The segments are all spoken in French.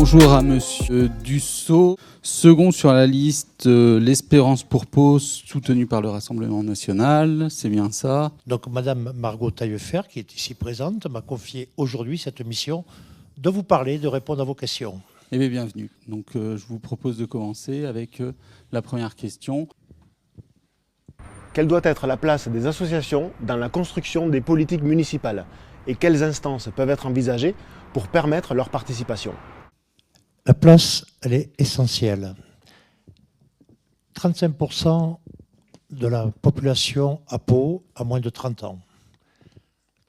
Bonjour à Monsieur Dussault, second sur la liste L'Espérance pour Pau, soutenue par le Rassemblement national, c'est bien ça. Donc Madame Margot Taillefer, qui est ici présente, m'a confié aujourd'hui cette mission de vous parler, de répondre à vos questions. Eh bien, bienvenue. Donc je vous propose de commencer avec la première question. Quelle doit être la place des associations dans la construction des politiques municipales et quelles instances peuvent être envisagées pour permettre leur participation? La place, elle est essentielle. 35% de la population à Pau a moins de 30 ans.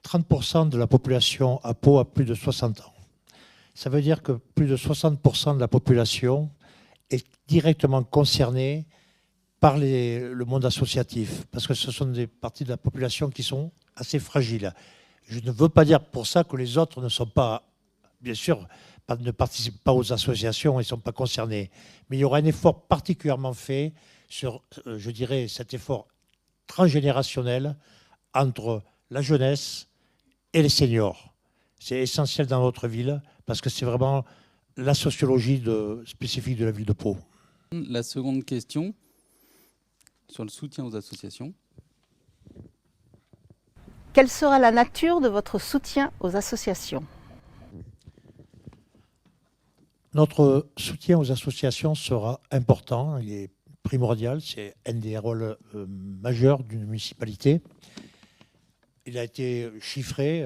30% de la population à Pau a plus de 60 ans. Ça veut dire que plus de 60% de la population est directement concernée par le monde associatif, parce que ce sont des parties de la population qui sont assez fragiles. Je ne veux pas dire pour ça que les autres ne sont pas, bien sûr, ne participent pas aux associations et ne sont pas concernés. Mais il y aura un effort particulièrement fait sur, je dirais, cet effort transgénérationnel entre la jeunesse et les seniors. C'est essentiel dans notre ville parce que c'est vraiment la sociologie spécifique de la ville de Pau. La seconde question, sur le soutien aux associations. Quelle sera la nature de votre soutien aux associations ? Notre soutien aux associations sera important, il est primordial, c'est un des rôles majeurs d'une municipalité. Il a été chiffré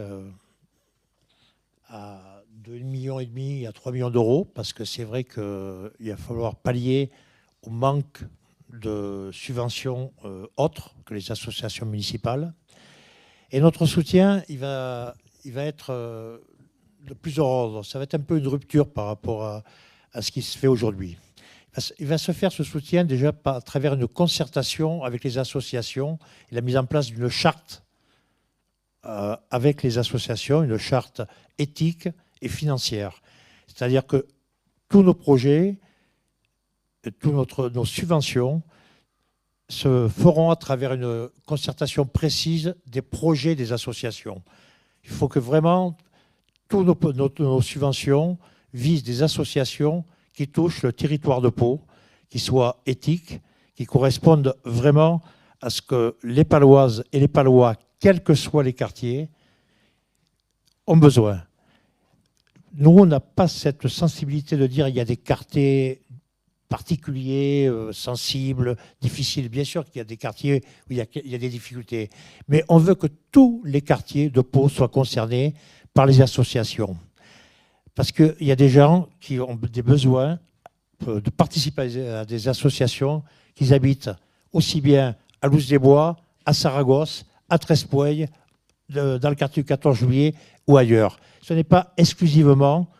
à 2,5 millions à 3 millions d'euros, parce que c'est vrai qu'il va falloir pallier au manque de subventions autres que les associations municipales. Et notre soutien, il va être de plusieurs ordres. Ça va être un peu une rupture par rapport à ce qui se fait aujourd'hui. Il va se faire ce soutien déjà à travers une concertation avec les associations et la mise en place d'une charte avec les associations, une charte éthique et financière. C'est-à-dire que tous nos projets, nos subventions se feront à travers une concertation précise des projets des associations. Il faut que vraiment toutes nos subventions visent des associations qui touchent le territoire de Pau, qui soient éthiques, qui correspondent vraiment à ce que les Paloises et les Palois, quels que soient les quartiers, ont besoin. Nous, on n'a pas cette sensibilité de dire qu'il y a des quartiers particuliers, sensibles, difficiles. Bien sûr qu'il y a des quartiers où il y a des difficultés, mais on veut que tous les quartiers de Pau soient concernés par les associations. Parce qu'il y a des gens qui ont des besoins de participer à des associations, qu'ils habitent aussi bien à Loos-des-Bois, à Saragosse, à Trespouille, dans le quartier du 14 juillet ou ailleurs. Ce n'est pas exclusivement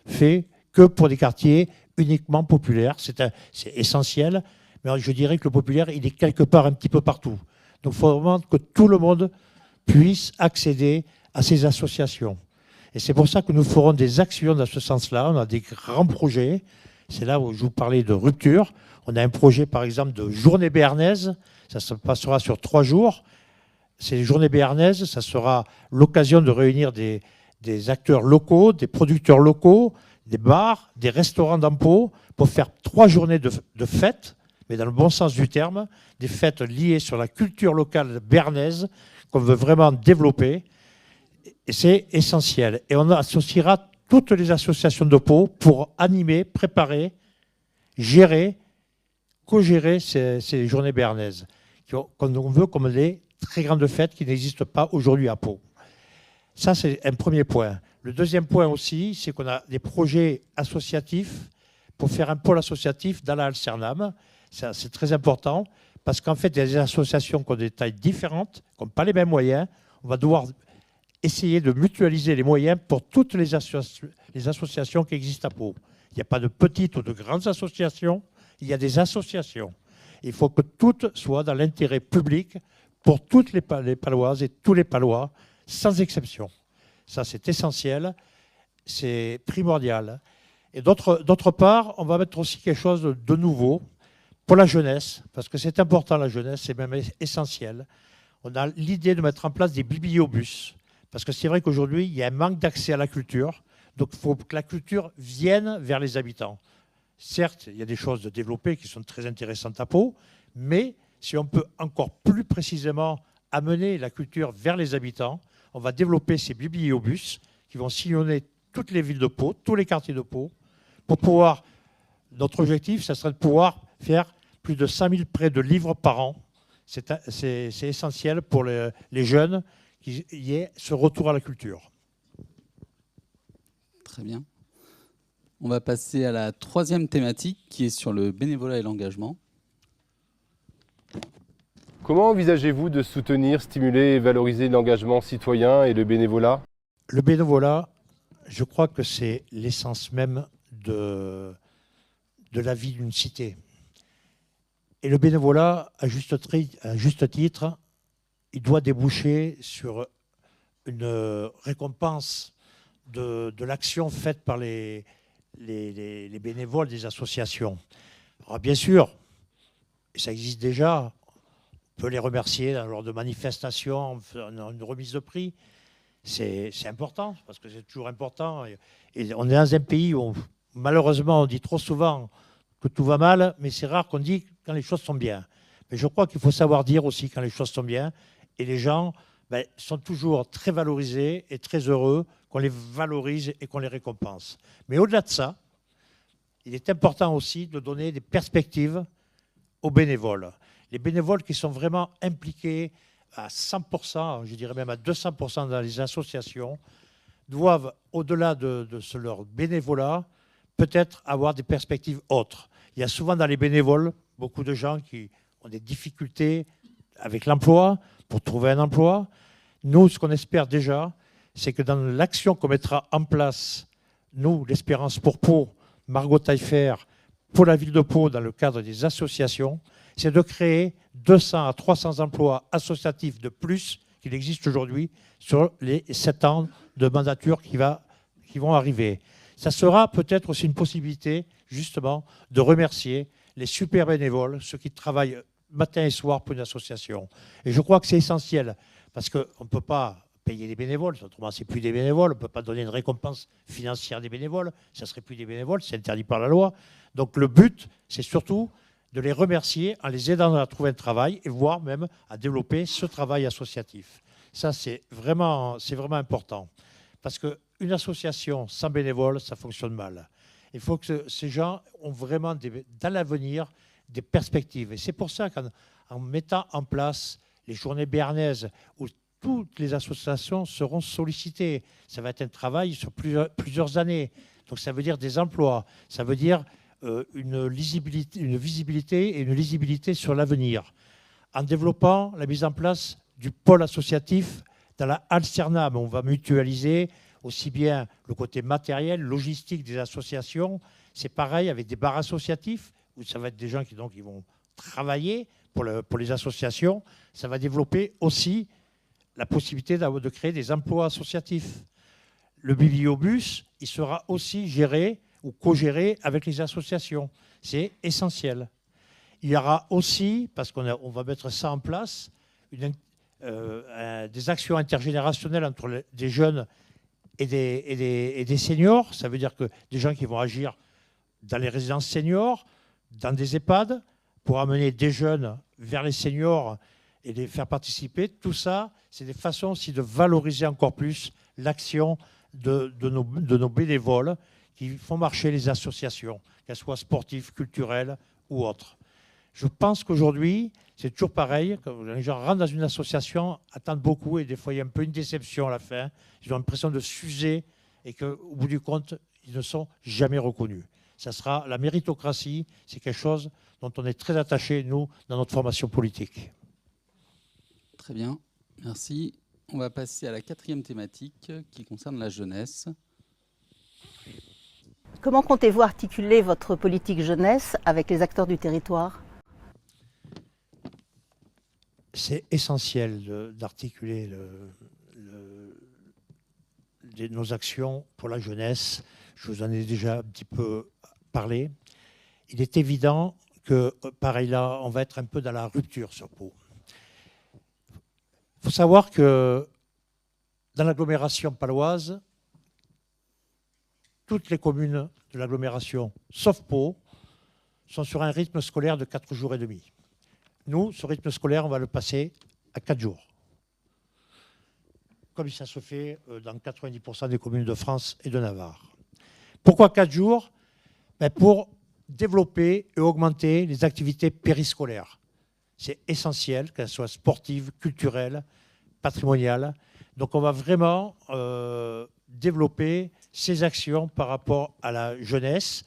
fait que pour des quartiers uniquement populaires. C'est essentiel, mais je dirais que le populaire, il est quelque part un petit peu partout. Donc il faut vraiment que tout le monde puisse accéder à ces associations. Et c'est pour ça que nous ferons des actions dans ce sens-là. On a des grands projets. C'est là où je vous parlais de rupture. On a un projet, par exemple, de journée béarnaise. Ça se passera sur 3 jours. Ces journées béarnaises, ça sera l'occasion de réunir des acteurs locaux, des producteurs locaux, des bars, des restaurants dans Pau, pour faire 3 journées de fêtes, mais dans le bon sens du terme, des fêtes liées sur la culture locale béarnaise qu'on veut vraiment développer. Et c'est essentiel. Et on associera toutes les associations de Pau pour animer, préparer, gérer, co-gérer ces journées béarnaises, qu'on veut comme des très grandes fêtes qui n'existent pas aujourd'hui à Pau. Ça, c'est un premier point. Le deuxième point aussi, c'est qu'on a des projets associatifs pour faire un pôle associatif dans la Halle-Cernam. C'est très important parce qu'en fait, il y a des associations qui ont des tailles différentes, qui n'ont pas les mêmes moyens. On va devoir essayer de mutualiser les moyens pour toutes les associations qui existent à Pau. Il n'y a pas de petites ou de grandes associations, il y a des associations. Il faut que toutes soient dans l'intérêt public pour toutes les Paloises et tous les Palois, sans exception. Ça, c'est essentiel, c'est primordial. Et d'autre part, on va mettre aussi quelque chose de nouveau pour la jeunesse, parce que c'est important, la jeunesse, c'est même essentiel. On a l'idée de mettre en place des bibliobus, parce que c'est vrai qu'aujourd'hui, il y a un manque d'accès à la culture. Donc il faut que la culture vienne vers les habitants. Certes, il y a des choses de développer qui sont très intéressantes à Pau, mais si on peut encore plus précisément amener la culture vers les habitants, on va développer ces bibliobus qui vont sillonner toutes les villes de Pau, tous les quartiers de Pau, pour pouvoir, notre objectif, ça serait de pouvoir faire plus de 100 000 prêts de livres par an. C'est essentiel pour les jeunes qu'il y ait ce retour à la culture. Très bien. On va passer à la troisième thématique qui est sur le bénévolat et l'engagement. Comment envisagez-vous de soutenir, stimuler et valoriser l'engagement citoyen et le bénévolat? Le bénévolat, je crois que c'est l'essence même de la vie d'une cité. Et le bénévolat, à juste titre, il doit déboucher sur une récompense de l'action faite par les bénévoles des associations. Alors bien sûr, ça existe déjà, on peut les remercier lors de manifestations, une remise de prix. C'est important, parce que c'est toujours important. Et on est dans un pays où, malheureusement, on dit trop souvent que tout va mal, mais c'est rare qu'on dise quand les choses sont bien. Mais je crois qu'il faut savoir dire aussi quand les choses sont bien. Et les gens sont toujours très valorisés et très heureux qu'on les valorise et qu'on les récompense. Mais au-delà de ça, il est important aussi de donner des perspectives aux bénévoles. Les bénévoles qui sont vraiment impliqués à 100%, je dirais même à 200% dans les associations, doivent, au-delà de leur bénévolat, peut-être avoir des perspectives autres. Il y a souvent dans les bénévoles beaucoup de gens qui ont des difficultés avec l'emploi, pour trouver un emploi. Nous, ce qu'on espère déjà, c'est que dans l'action qu'on mettra en place, nous, l'Espérance pour Pau, Margot Taillefer, pour la ville de Pau, dans le cadre des associations, c'est de créer 200 à 300 emplois associatifs de plus qu'il existe aujourd'hui sur les 7 ans de mandature qui vont arriver. Ça sera peut-être aussi une possibilité, justement, de remercier les super bénévoles, ceux qui travaillent matin et soir pour une association. Et je crois que c'est essentiel, parce qu'on ne peut pas payer les bénévoles, autrement c'est plus des bénévoles, on ne peut pas donner une récompense financière des bénévoles, ça ne serait plus des bénévoles, c'est interdit par la loi. Donc le but, c'est surtout de les remercier en les aidant à trouver un travail et voire même à développer ce travail associatif. Ça, c'est vraiment important. Parce qu'une association sans bénévoles, ça fonctionne mal. Il faut que ces gens ont vraiment, dans l'avenir, des perspectives. Et c'est pour ça qu'en mettant en place les journées béarnaises où toutes les associations seront sollicitées, ça va être un travail sur plusieurs années. Donc ça veut dire des emplois, ça veut dire une visibilité et une lisibilité sur l'avenir. En développant la mise en place du pôle associatif dans la halle Cernam, on va mutualiser aussi bien le côté matériel, logistique des associations. C'est pareil avec des bars associatifs, où ça va être des gens qui vont travailler pour les associations. Ça va développer aussi la possibilité de créer des emplois associatifs. Le bibliobus, il sera aussi géré ou co-géré avec les associations. C'est essentiel. Il y aura aussi, parce qu'on va mettre ça en place, des actions intergénérationnelles entre des jeunes et des seniors. Ça veut dire que des gens qui vont agir dans les résidences seniors, dans des EHPAD, pour amener des jeunes vers les seniors et les faire participer. Tout ça, c'est des façons aussi de valoriser encore plus l'action de nos bénévoles qui font marcher les associations, qu'elles soient sportives, culturelles ou autres. Je pense qu'aujourd'hui, c'est toujours pareil. Quand les gens rentrent dans une association, attendent beaucoup et des fois, il y a un peu une déception à la fin. Ils ont l'impression de s'user et qu'au bout du compte, ils ne sont jamais reconnus. Ça sera la méritocratie, c'est quelque chose dont on est très attaché, nous, dans notre formation politique. Très bien, merci. On va passer à la quatrième thématique qui concerne la jeunesse. Comment comptez-vous articuler votre politique jeunesse avec les acteurs du territoire ? C'est essentiel d'articuler nos actions pour la jeunesse. Je vous en ai déjà un petit peu parlé. Il est évident que, pareil là, on va être un peu dans la rupture sur Pau. Il faut savoir que dans l'agglomération paloise, toutes les communes de l'agglomération, sauf Pau, sont sur un rythme scolaire de 4 jours et demi. Nous, ce rythme scolaire, on va le passer à 4 jours. Comme ça se fait dans 90% des communes de France et de Navarre. Pourquoi 4 jours? Pour développer et augmenter les activités périscolaires. C'est essentiel, qu'elles soient sportives, culturelles, patrimoniales. Donc on va vraiment développer ces actions par rapport à la jeunesse.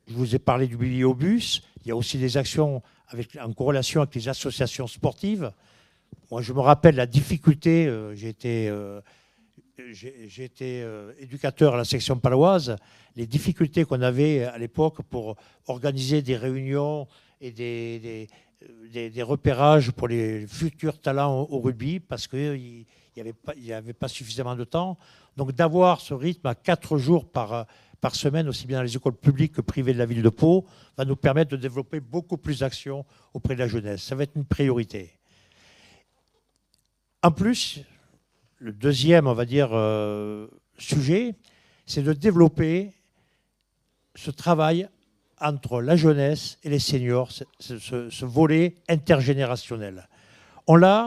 Je vous ai parlé du billet au bus. Il y a aussi des actions en corrélation avec les associations sportives. Moi, je me rappelle la difficulté. J'ai été éducateur à la section paloise. Les difficultés qu'on avait à l'époque pour organiser des réunions et des repérages pour les futurs talents au rugby parce qu'il n'y avait pas suffisamment de temps. Donc d'avoir ce rythme à 4 jours par semaine, aussi bien dans les écoles publiques que privées de la ville de Pau, va nous permettre de développer beaucoup plus d'actions auprès de la jeunesse. Ça va être une priorité. En plus, le deuxième, on va dire, sujet, c'est de développer ce travail entre la jeunesse et les seniors, ce volet intergénérationnel. On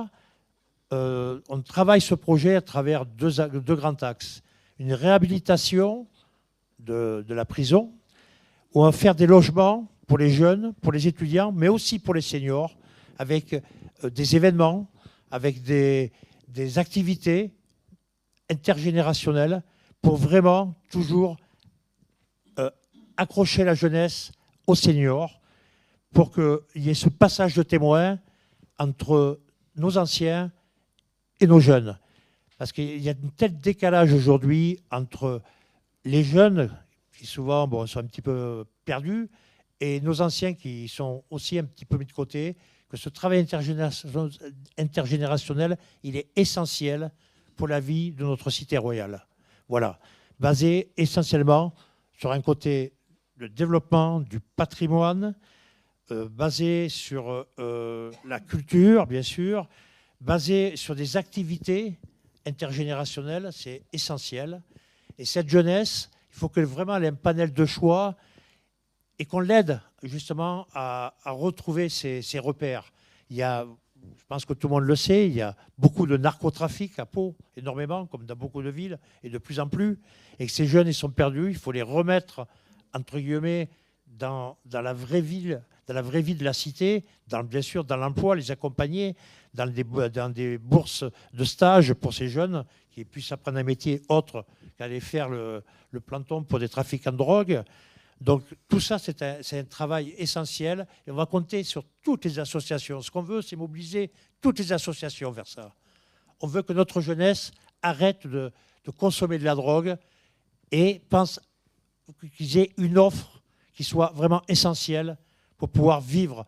travaille ce projet à travers deux grands axes. Une réhabilitation de la prison, où on va faire des logements pour les jeunes, pour les étudiants, mais aussi pour les seniors, avec des événements, avec des activités intergénérationnelles pour vraiment toujours accrocher la jeunesse aux seniors, pour qu'il y ait ce passage de témoin entre nos anciens et nos jeunes. Parce qu'il y a un tel décalage aujourd'hui entre les jeunes, qui souvent sont un petit peu perdus, et nos anciens qui sont aussi un petit peu mis de côté, que ce travail intergénérationnel, il est essentiel pour la vie de notre cité royale. Voilà, basé essentiellement sur un côté le développement du patrimoine, basé sur la culture, bien sûr, basé sur des activités intergénérationnelles, c'est essentiel. Et cette jeunesse, il faut que vraiment elle ait un panel de choix et qu'on l'aide justement à retrouver ses repères. Il y a, je pense que tout le monde le sait, il y a beaucoup de narcotrafic à Pau, énormément, comme dans beaucoup de villes, et de plus en plus. Et que ces jeunes, ils sont perdus, il faut les remettre entre guillemets, dans la vraie vie de la cité, bien sûr dans l'emploi, les accompagner, dans des bourses de stage pour ces jeunes qui puissent apprendre un métier autre qu'aller faire le planton pour des trafiquants de drogue. Donc tout ça, c'est un travail essentiel et on va compter sur toutes les associations. Ce qu'on veut, c'est mobiliser toutes les associations vers ça. On veut que notre jeunesse arrête de consommer de la drogue et pense qu'ils aient une offre qui soit vraiment essentielle pour pouvoir vivre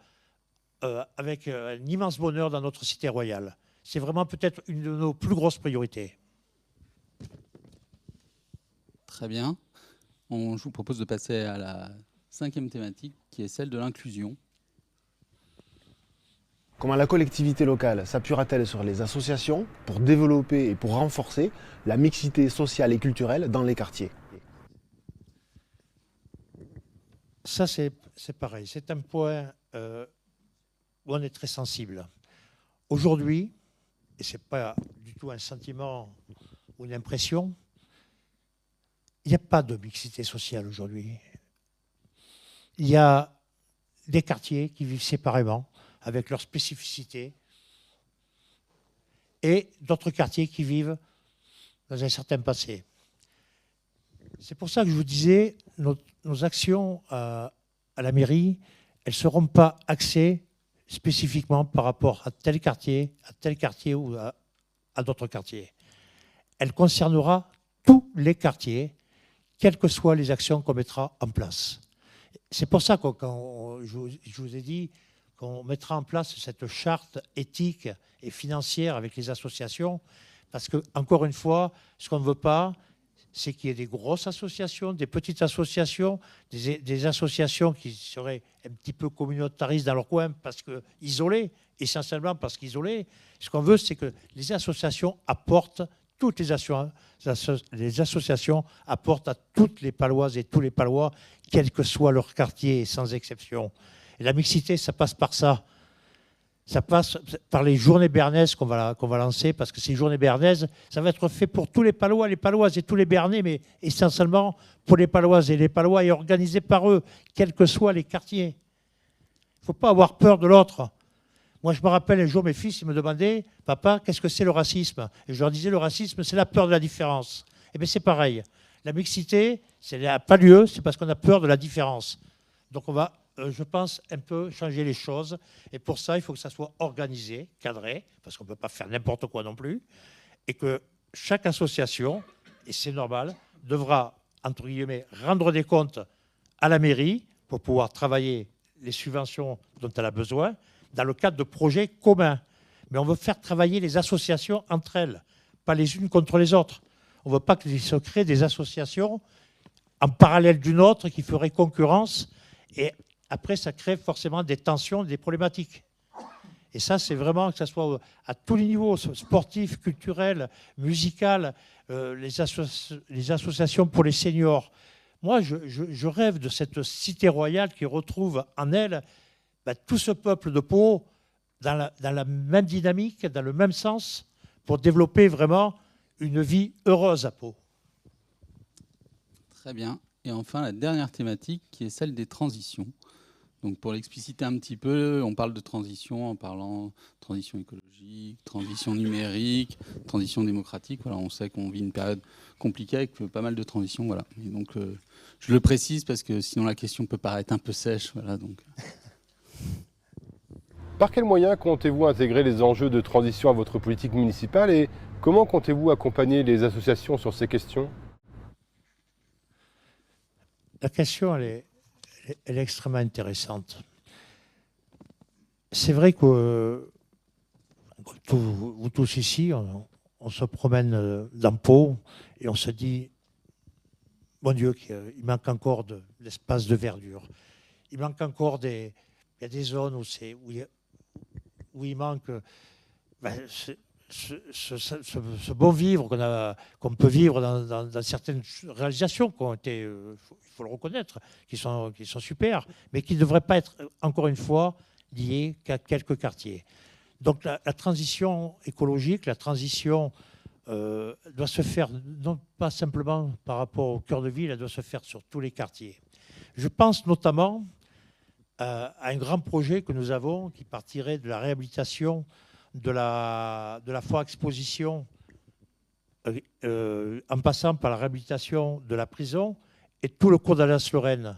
avec un immense bonheur dans notre cité royale. C'est vraiment peut-être une de nos plus grosses priorités. Très bien. Je vous propose de passer à la 5e thématique, qui est celle de l'inclusion. Comment la collectivité locale s'appuiera-t-elle sur les associations pour développer et pour renforcer la mixité sociale et culturelle dans les quartiers? Ça, c'est pareil. C'est un point où on est très sensible. Aujourd'hui, et ce n'est pas du tout un sentiment ou une impression, il n'y a pas de mixité sociale aujourd'hui. Il y a des quartiers qui vivent séparément, avec leurs spécificités, et d'autres quartiers qui vivent dans un certain passé. C'est pour ça que je vous disais, nos actions à la mairie, elles ne seront pas axées spécifiquement par rapport à tel quartier ou à d'autres quartiers. Elle concernera tous les quartiers, quelles que soient les actions qu'on mettra en place. C'est pour ça que quand je vous ai dit qu'on mettra en place cette charte éthique et financière avec les associations, parce que, encore une fois, ce qu'on ne veut pas, c'est qu'il y ait des grosses associations, des petites associations, des associations qui seraient un petit peu communautaristes dans leur coin, parce que isolées, essentiellement parce qu'isolées. Ce qu'on veut, c'est que les associations apportent toutes les associations apportent à toutes les Paloises et tous les Palois, quel que soit leur quartier, sans exception. Et la mixité, ça passe par ça. Ça passe par les journées bernaises qu'on va lancer, parce que ces journées bernaises, ça va être fait pour tous les Palois, les Paloises et tous les Bernais, mais essentiellement pour les Paloises et les Palois, et organisé par eux, quels que soient les quartiers. Il ne faut pas avoir peur de l'autre. Moi, je me rappelle un jour, mes fils, ils me demandaient, « Papa, qu'est-ce que c'est le racisme ?» Et je leur disais, le racisme, c'est la peur de la différence. Eh bien, c'est pareil. La mixité, ça n'a pas lieu, c'est parce qu'on a peur de la différence. Donc, on va... je pense, un peu changer les choses. Et pour ça, il faut que ça soit organisé, cadré, parce qu'on ne peut pas faire n'importe quoi non plus, et que chaque association, et c'est normal, devra, entre guillemets, rendre des comptes à la mairie pour pouvoir travailler les subventions dont elle a besoin dans le cadre de projets communs. Mais on veut faire travailler les associations entre elles, pas les unes contre les autres. On ne veut pas qu'il se crée des associations en parallèle d'une autre qui ferait concurrence, et après, ça crée forcément des tensions, des problématiques. Et ça, c'est vraiment que ce soit à tous les niveaux, sportifs, culturels, musical, les associations pour les seniors. Moi, je rêve de cette cité royale qui retrouve en elle tout ce peuple de Pau dans la même dynamique, dans le même sens, pour développer vraiment une vie heureuse à Pau. Très bien. Et enfin, la dernière thématique qui est celle des transitions. Donc pour l'expliciter un petit peu, on parle de transition en parlant transition écologique, transition numérique, transition démocratique. Voilà, on sait qu'on vit une période compliquée avec pas mal de transitions. Voilà. Et donc je le précise parce que sinon la question peut paraître un peu sèche. Voilà, donc. Par quels moyens comptez-vous intégrer les enjeux de transition à votre politique municipale et comment comptez-vous accompagner les associations sur ces questions ? La question, elle est extrêmement intéressante. C'est vrai que vous tous ici, on se promène dans Pau et on se dit, mon Dieu, il manque encore de l'espace de verdure. Il manque encore il y a des zones où il manque ce bon vivre qu'on peut vivre dans certaines réalisations qui ont été, il faut le reconnaître, qui sont super, mais qui ne devraient pas être, encore une fois, liées qu'à quelques quartiers. Donc la transition écologique, la transition doit se faire non pas simplement par rapport au cœur de ville, elle doit se faire sur tous les quartiers. Je pense notamment à un grand projet que nous avons qui partirait de la réhabilitation de la foire exposition en passant par la réhabilitation de la prison et tout le cours d'Alsace-Lorraine.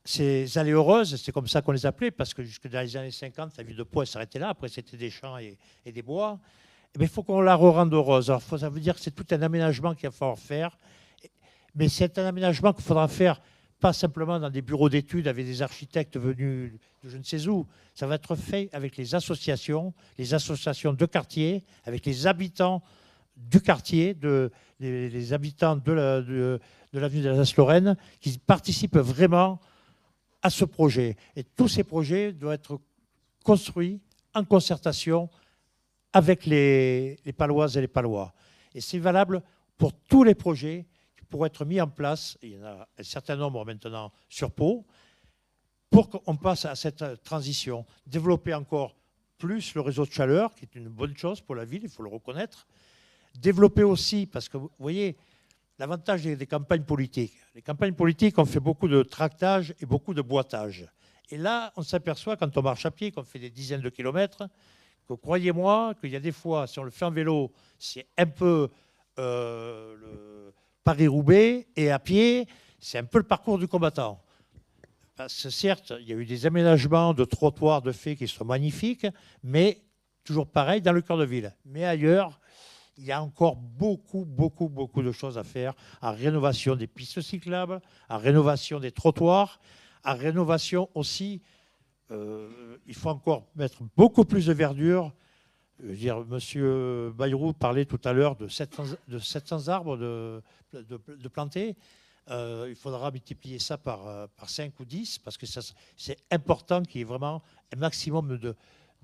Ces allées heureuses, c'est comme ça qu'on les appelait, parce que jusque dans les années 50, la ville de Pau s'arrêtait là, après c'était des champs et des bois. Mais il faut qu'on la rende heureuse. Alors, ça veut dire que c'est tout un aménagement qu'il va falloir faire, mais c'est un aménagement qu'il faudra faire pas simplement dans des bureaux d'études avec des architectes venus de je ne sais où. Ça va être fait avec les associations de quartier, avec les habitants du quartier, les habitants de l'avenue d'Alsace-Lorraine, qui participent vraiment à ce projet. Et tous ces projets doivent être construits en concertation avec les Paloises et les Palois. Et c'est valable pour tous les projets pour être mis en place, il y en a un certain nombre maintenant sur Pau, pour qu'on passe à cette transition. Développer encore plus le réseau de chaleur, qui est une bonne chose pour la ville, il faut le reconnaître. Développer aussi, parce que vous voyez, l'avantage des campagnes politiques. Les campagnes politiques, on fait beaucoup de tractage et beaucoup de boitage. Et là, on s'aperçoit, quand on marche à pied, qu'on fait des dizaines de kilomètres, que croyez-moi, qu'il y a des fois, si on le fait en vélo, c'est un peu le Paris-Roubaix, et à pied, c'est un peu le parcours du combattant. Parce que certes, il y a eu des aménagements de trottoirs de fait qui sont magnifiques, mais toujours pareil dans le cœur de ville. Mais ailleurs, il y a encore beaucoup de choses à faire en rénovation des pistes cyclables, en rénovation des trottoirs, en rénovation aussi, il faut encore mettre beaucoup plus de verdure. Je veux dire, M. Bayrou parlait tout à l'heure de 700 arbres de plantés. Il faudra multiplier ça par 5 ou 10 parce que c'est important qu'il y ait vraiment un maximum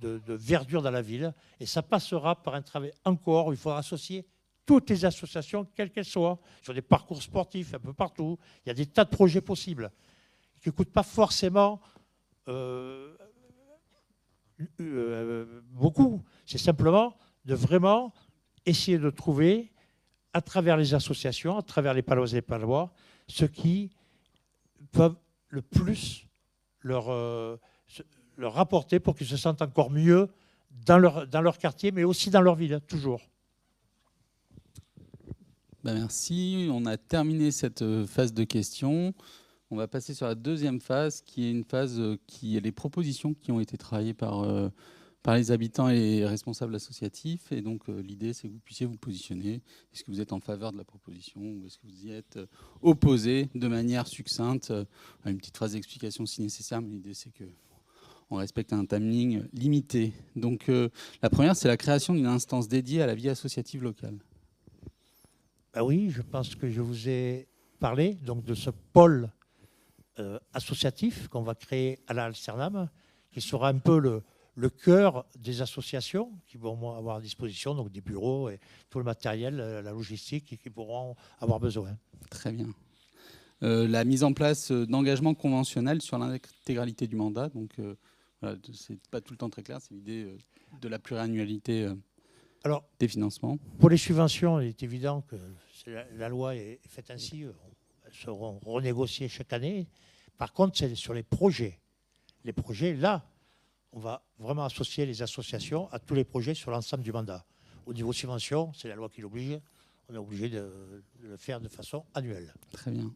de verdure dans la ville. Et ça passera par un travail encore où il faudra associer toutes les associations, quelles qu'elles soient, sur des parcours sportifs un peu partout. Il y a des tas de projets possibles qui ne coûtent pas forcément beaucoup. C'est simplement de vraiment essayer de trouver, à travers les associations, à travers les Palois et les Palois, ceux qui peuvent le plus leur rapporter pour qu'ils se sentent encore mieux dans leur quartier, mais aussi dans leur ville, toujours. Merci. On a terminé cette phase de questions. On va passer sur la deuxième phase, qui est une phase qui est les propositions qui ont été travaillées par les habitants et les responsables associatifs. Et donc, l'idée, c'est que vous puissiez vous positionner. Est-ce que vous êtes en faveur de la proposition ou est-ce que vous y êtes opposé de manière succincte? Une petite phrase d'explication si nécessaire, mais l'idée, c'est qu'on respecte un timing limité. Donc, la première, c'est la création d'une instance dédiée à la vie associative locale. Ben oui, je pense que je vous ai parlé donc, de ce pôle associatif qu'on va créer à la Alcernam, qui sera un peu le cœur des associations qui vont avoir à disposition, donc des bureaux et tout le matériel, la logistique qui pourront avoir besoin. Très bien. La mise en place d'engagements conventionnels sur l'intégralité du mandat. Donc, voilà, c'est pas tout le temps très clair, c'est l'idée de la pluriannualité des financements. Pour les subventions, il est évident que la loi est faite ainsi, elles seront renégociées chaque année. Par contre, c'est sur les projets. Les projets, là, on va vraiment associer les associations à tous les projets sur l'ensemble du mandat. Au niveau subvention, c'est la loi qui l'oblige. On est obligé de le faire de façon annuelle. Très bien.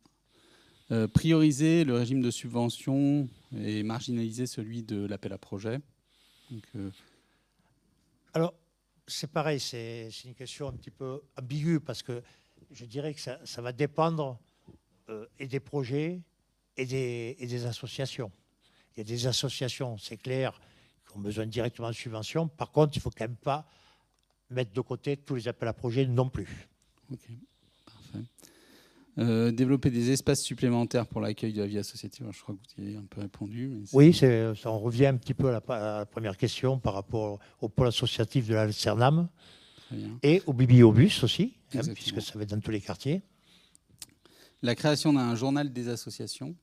Prioriser le régime de subvention et marginaliser celui de l'appel à projet. Donc, alors, c'est pareil, c'est une question un petit peu ambiguë parce que je dirais que ça va dépendre et des projets et des associations. Il y a des associations, c'est clair, qui ont besoin directement de subventions. Par contre, il ne faut quand même pas mettre de côté tous les appels à projets non plus. Ok, parfait. Développer des espaces supplémentaires pour l'accueil de la vie associative. Alors, je crois que vous y avez un peu répondu. Mais oui, ça on revient un petit peu à la première question par rapport au pôle associatif de la Cernam et au bibliobus aussi, hein, puisque ça va être dans tous les quartiers. La création d'un journal des associations.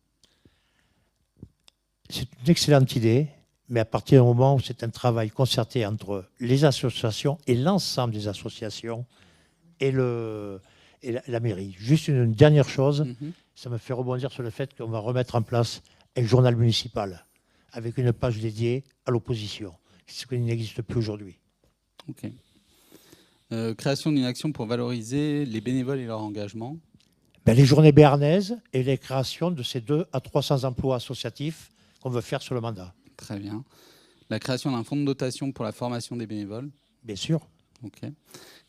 C'est une excellente idée, mais à partir du moment où c'est un travail concerté entre les associations et l'ensemble des associations et la mairie. Juste une dernière chose, ça me fait rebondir sur le fait qu'on va remettre en place un journal municipal avec une page dédiée à l'opposition, ce qui n'existe plus aujourd'hui. Ok. Création d'une action pour valoriser les bénévoles et leur engagement. Ben, les journées béarnaises et les créations de ces 200 à 300 emplois associatifs qu'on veut faire sur le mandat. Très bien. La création d'un fonds de dotation pour la formation des bénévoles. Bien sûr. Ok.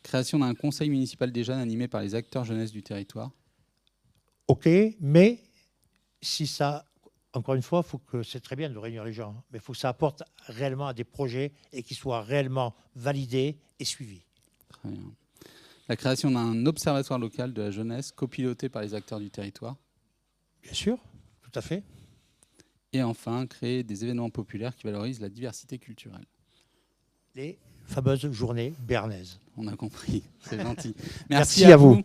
Création d'un conseil municipal des jeunes animé par les acteurs jeunesse du territoire. Ok, mais si ça, encore une fois, c'est très bien de réunir les gens, mais il faut que ça apporte réellement à des projets et qu'ils soient réellement validés et suivis. Très bien. La création d'un observatoire local de la jeunesse copiloté par les acteurs du territoire. Bien sûr, tout à fait. Et enfin, créer des événements populaires qui valorisent la diversité culturelle. Les fameuses journées béarnaises. On a compris, c'est gentil. Merci à vous.